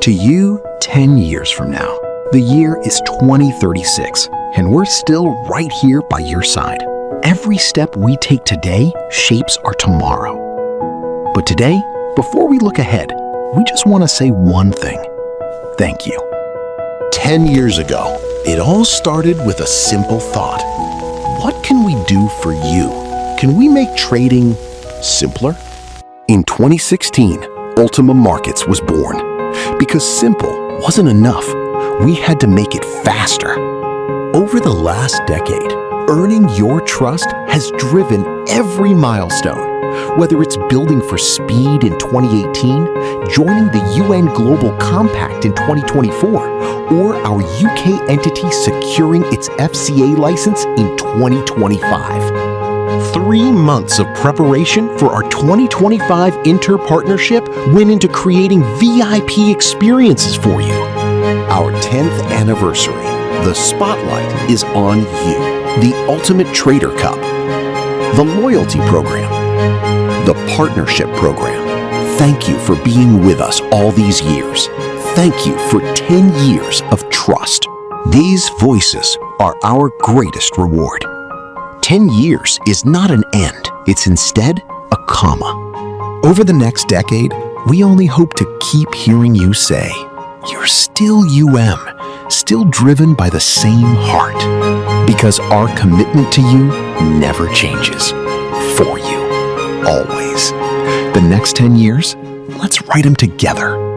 To you, 10 years from now, the year is 2036, and we're still right here by your side. Every step we take today shapes our tomorrow. But today, before we look ahead, we just want to say one thing. Thank you. 10 years ago, it all started with a simple thought. What can we do for you? Can we make trading simpler? In 2016, Ultima Markets was born. Because simple wasn't enough, we had to make it faster. Over the last decade, earning your trust has driven every milestone. Whether it's building for speed in 2018, joining the UN Global Compact in 2024, or our UK entity securing its FCA license in 2025. 3 months of preparation for our 2025 Inter-Partnership went into creating VIP experiences for you. Our 10th anniversary, the spotlight is on you. The Ultimate Trader Cup, the Loyalty Program, the Partnership Program. Thank you for being with us all these years. Thank you for 10 years of trust. These voices are our greatest reward. 10 years is not an end. It's instead a comma. Over the next decade, we only hope to keep hearing you say, you're still still driven by the same heart. Because our commitment to you never changes. For you. Always. The next 10 years, let's write them together.